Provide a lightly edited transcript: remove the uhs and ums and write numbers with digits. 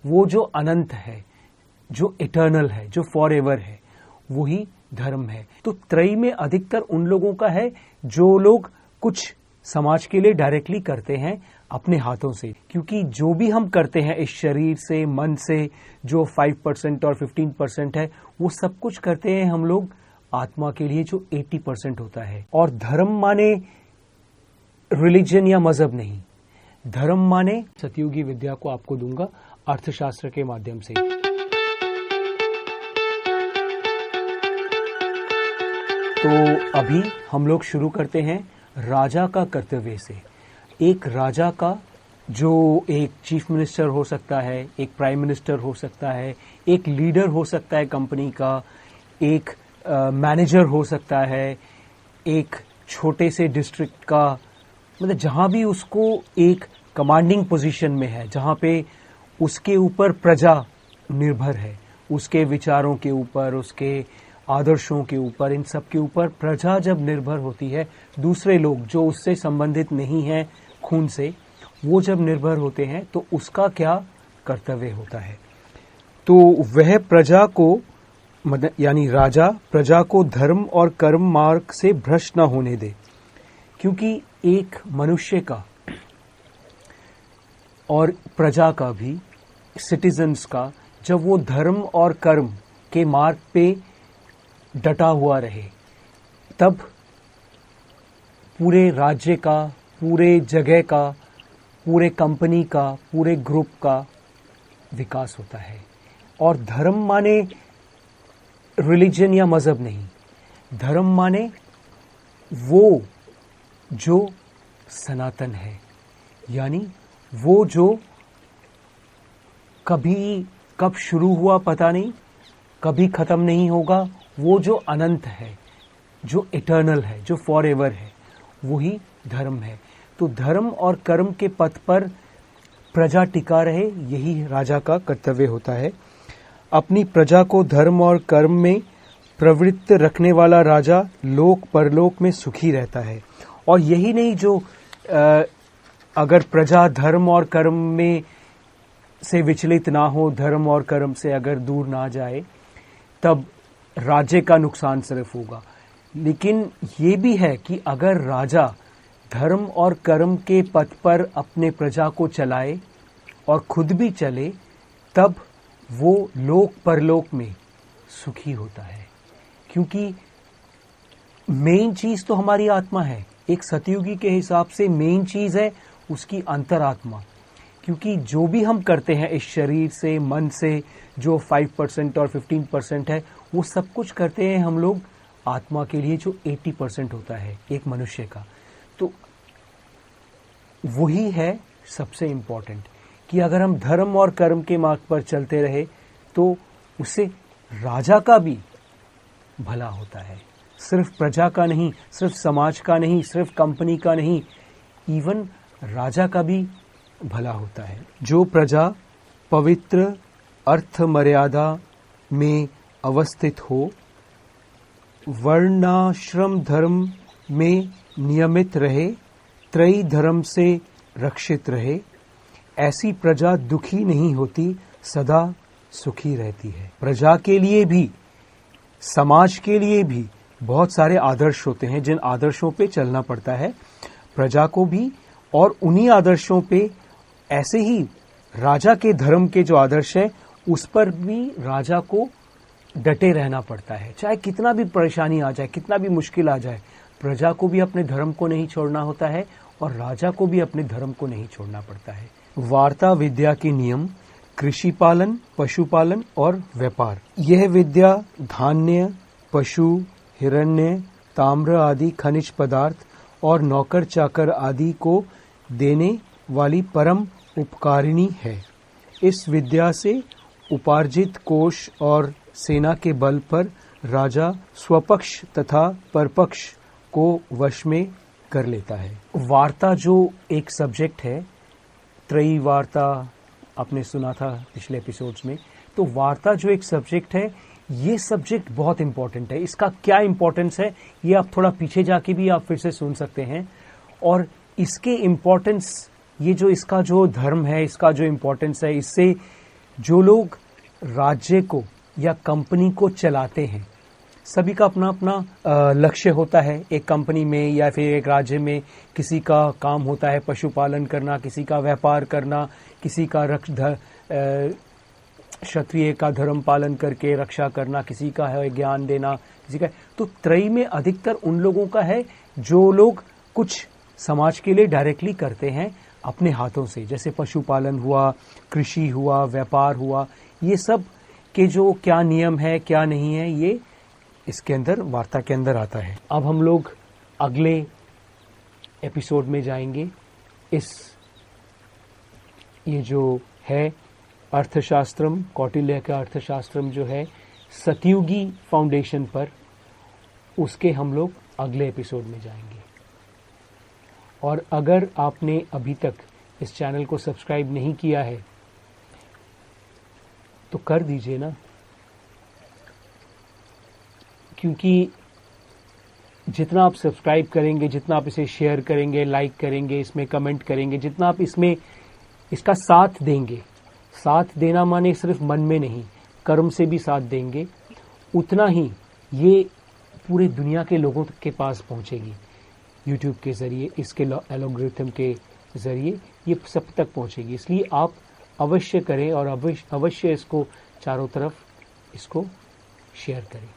वो जो अनंत है, जो इटर्नल है, जो फॉर एवर है, वही धर्म है। तो त्रयी में अधिकतर उन लोगों का है जो लोग कुछ समाज के लिए डायरेक्टली करते हैं अपने हाथों से, क्योंकि जो भी हम करते हैं इस शरीर से, मन से, जो 5% और 15% है, वो सब कुछ करते हैं हम लोग आत्मा के लिए, जो 80% होता है। और धर्म माने रिलीजन या मजहब नहीं, धर्म माने सतयुगी विद्या को आपको दूंगा अर्थशास्त्र के माध्यम से। तो अभी हम लोग शुरू करते हैं राजा का कर्तव्य से। एक राजा का, जो एक चीफ मिनिस्टर हो सकता है, एक प्राइम मिनिस्टर हो सकता है, एक लीडर हो सकता है कंपनी का, एक मैनेजर हो सकता है, एक छोटे से डिस्ट्रिक्ट का, मतलब जहां भी उसको एक कमांडिंग पोजीशन में है, जहां पे उसके ऊपर प्रजा निर्भर है, उसके विचारों के ऊपर, उसके आदर्शों के ऊपर, इन सब के ऊपर प्रजा जब निर्भर होती है, दूसरे लोग जो उससे संबंधित नहीं है खून से, वो जब निर्भर होते हैं, तो उसका क्या कर्तव्य होता है। तो वह प्रजा को, यानी राजा प्रजा को धर्म और कर्म मार्ग से भ्रष्ट न होने दे, क्योंकि एक मनुष्य का और प्रजा का भी, सिटीजन्स का, जब वो धर्म और कर्म के मार्ग पे डटा हुआ रहे, तब पूरे राज्य का, पूरे जगह का, पूरे कंपनी का, पूरे ग्रुप का विकास होता है। और धर्म माने रिलीजन या मजहब नहीं, धर्म माने वो जो सनातन है, यानी वो जो कभी कब शुरू हुआ पता नहीं, कभी खत्म नहीं होगा, वो जो अनंत है, जो इटर्नल है, जो फॉर एवर है, वही धर्म है। तो धर्म और कर्म के पथ पर प्रजा टिका रहे, यही राजा का कर्तव्य होता है। अपनी प्रजा को धर्म और कर्म में प्रवृत्त रखने वाला राजा लोक परलोक में सुखी रहता है। और यही नहीं, जो अगर प्रजा धर्म और कर्म में से विचलित ना हो, धर्म और कर्म से अगर दूर ना जाए, तब राज्य का नुकसान सिर्फ होगा। लेकिन ये भी है कि अगर राजा धर्म और कर्म के पथ पर अपने प्रजा को चलाए और खुद भी चले, तब वो लोक परलोक में सुखी होता है। क्योंकि मेन चीज तो हमारी आत्मा है। एक सतयुगी के हिसाब से मेन चीज है उसकी अंतरात्मा। क्योंकि जो भी हम करते हैं इस शरीर से, मन से, जो 5% और 15% है, वो सब कुछ करते हैं हम लोग आत्मा के लिए, जो 80% होता है एक मनुष्य का। तो वही है सबसे इम्पोर्टेंट, कि अगर हम धर्म और कर्म के मार्ग पर चलते रहे, तो उससे राजा का भी भला होता है। सिर्फ प्रजा का नहीं, सिर्फ समाज का नहीं, सिर्फ कंपनी का नहीं, इवन राजा का भी भला होता है। जो प्रजा पवित्र अर्थ मर्यादा में अवस्थित हो, वर्णाश्रम धर्म में नियमित रहे, त्रयी धर्म से रक्षित रहे, ऐसी प्रजा दुखी नहीं होती, सदा सुखी रहती है। प्रजा के लिए भी, समाज के लिए भी बहुत सारे आदर्श होते हैं, जिन आदर्शों पे चलना पड़ता है प्रजा को भी। और उन्हीं आदर्शों पे, ऐसे ही राजा के धर्म के जो आदर्श है, उस पर भी राजा को डटे रहना पड़ता है। चाहे कितना भी परेशानी आ जाए, कितना भी मुश्किल आ जाए, प्रजा को भी अपने धर्म को नहीं छोड़ना होता है और राजा को भी अपने धर्म को नहीं छोड़ना पड़ता है। वार्ता विद्या के नियम: कृषि पालन, पशुपालन और व्यापार। यह विद्या धान्य, पशु, हिरण्य, ताम्र आदि खनिज पदार्थ और नौकर चाकर आदि को देने वाली परम उपकारिणी है। इस विद्या से उपार्जित कोष और सेना के बल पर राजा स्वपक्ष तथा परपक्ष को वश में कर लेता है। वार्ता जो एक सब्जेक्ट है, त्रयी वार्ता आपने सुना था पिछले एपिसोड्स में, तो वार्ता जो एक सब्जेक्ट है, ये सब्जेक्ट बहुत इंपॉर्टेंट है। इसका क्या इंपॉर्टेंस है, ये आप थोड़ा पीछे जाके भी आप फिर से सुन सकते हैं। और इसके इंपॉर्टेंस, ये जो इसका जो धर्म है, इसका जो इंपॉर्टेंस है, इससे जो लोग राज्य को या कंपनी को चलाते हैं, सभी का अपना अपना लक्ष्य होता है। एक कंपनी में या फिर एक राज्य में किसी का काम होता है पशुपालन करना, किसी का व्यापार करना, किसी का क्षत्रिय का धर्म पालन करके रक्षा करना, किसी का है ज्ञान देना, किसी का। तो त्रयी में अधिकतर उन लोगों का है जो लोग कुछ समाज के लिए डायरेक्टली करते हैं अपने हाथों से, जैसे पशुपालन हुआ, कृषि हुआ, व्यापार हुआ। ये सब के जो क्या नियम है क्या नहीं है, ये इसके अंदर वार्ता के अंदर आता है। अब हम लोग अगले एपिसोड में जाएंगे। ये जो है अर्थशास्त्रम, कौटिल्य का अर्थशास्त्रम जो है सतयुगी फाउंडेशन पर, उसके हम लोग अगले एपिसोड में जाएंगे। और अगर आपने अभी तक इस चैनल को सब्सक्राइब नहीं किया है तो कर दीजिए ना, क्योंकि जितना आप सब्सक्राइब करेंगे, जितना आप इसे शेयर करेंगे, लाइक करेंगे, इसमें कमेंट करेंगे, जितना आप इसमें इसका साथ देंगे, साथ देना माने सिर्फ मन में नहीं, कर्म से भी साथ देंगे, उतना ही ये पूरे दुनिया के लोगों के पास पहुंचेगी। यूट्यूब के ज़रिए, इसके एल्गोरिथम के ज़रिए ये सब तक पहुंचेगी। इसलिए आप अवश्य करें और अवश्य इसको चारों तरफ इसको शेयर करें।